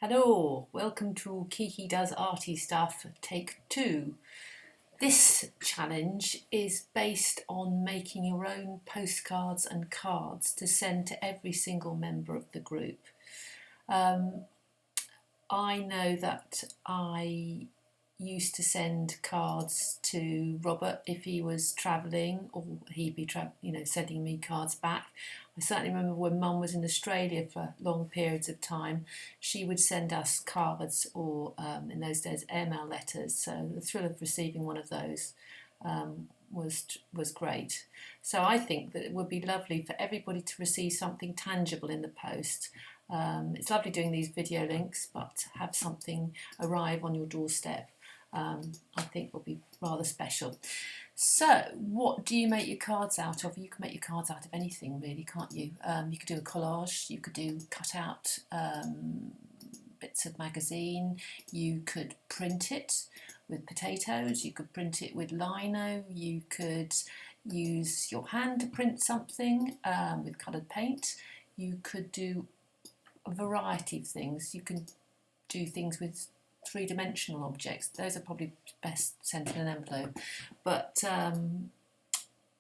Hello, welcome to Kiki Does Arty Stuff, take 2. This challenge is based on making your own postcards and cards to send to every single member of the group. I know that I used to send cards to Robert if he was travelling, or he'd be sending me cards back. I certainly remember when Mum was in Australia for long periods of time, she would send us cards or in those days airmail letters, so the thrill of receiving one of those was great. So I think that it would be lovely for everybody to receive something tangible in the post. It's lovely doing these video links, but to have something arrive on your doorstep I think will be rather special. So what do you make your cards out of? You can make your cards out of anything really, can't you? You could do a collage, you could do cut out bits of magazine, you could print it with potatoes, you could print it with lino, you could use your hand to print something with coloured paint, you could do a variety of things. You can do things with three-dimensional objects. Those are probably best sent in an envelope, but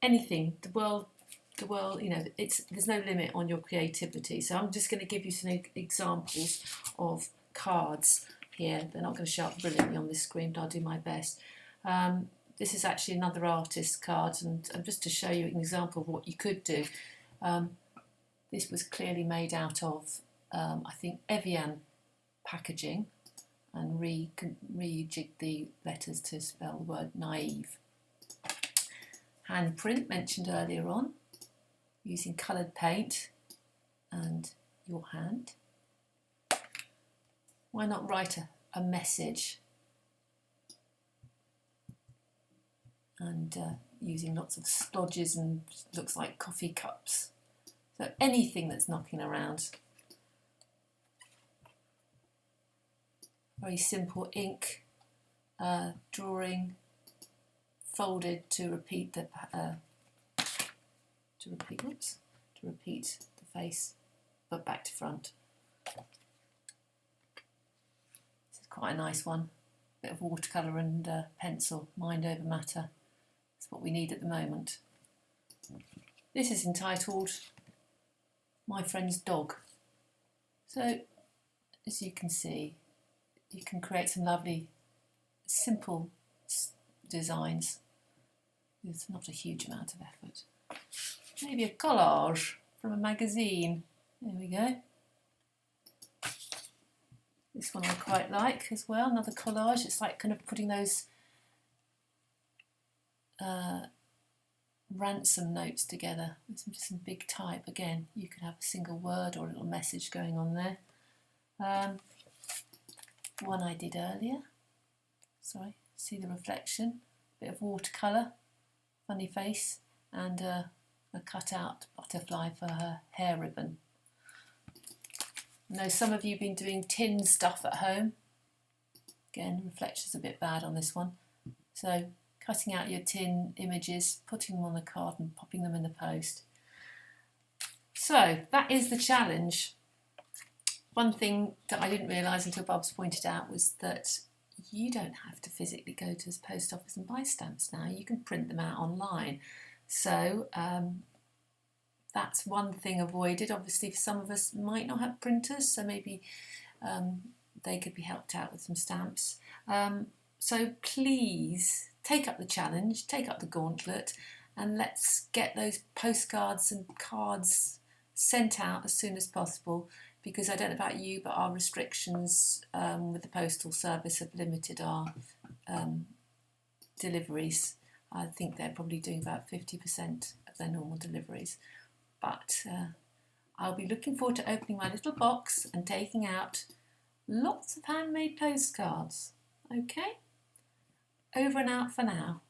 anything. The world, there's no limit on your creativity. So I'm just going to give you some examples of cards here. They're not going to show up brilliantly on this screen, but I'll do my best. This is actually another artist's card, and just to show you an example of what you could do. This was clearly made out of I think Evian packaging, and rejigged the letters to spell the word naive. Handprint mentioned earlier on, using coloured paint and your hand. Why not write a message and using lots of splodges and looks like coffee cups. So anything that's knocking around. Very simple ink drawing, folded to repeat the face, but back to front. This is quite a nice one. Bit of watercolour and pencil. Mind over matter. It's what we need at the moment. This is entitled My Friend's Dog. So, as you can see, you can create some lovely, simple designs with not a huge amount of effort. Maybe a collage from a magazine. There we go. This one I quite like as well, another collage. It's like kind of putting those ransom notes together with some big type. Again, you could have a single word or a little message going on there. One I did earlier, sorry, see the reflection, bit of watercolour, funny face, and a cut out butterfly for her hair ribbon. I know some of you have been doing tin stuff at home. Again, reflection's a bit bad on this one. So cutting out your tin images, putting them on the card and popping them in the post. So that is the challenge. One thing that I didn't realise until Bob's pointed out was that you don't have to physically go to the post office and buy stamps now. You can print them out online. So that's one thing avoided. Obviously, some of us might not have printers, so maybe they could be helped out with some stamps. So please take up the challenge, take up the gauntlet, and let's get those postcards and cards sent out as soon as possible. Because I don't know about you, but our restrictions with the Postal Service have limited our deliveries. I think they're probably doing about 50% of their normal deliveries. But I'll be looking forward to opening my little box and taking out lots of handmade postcards. Okay? Over and out for now.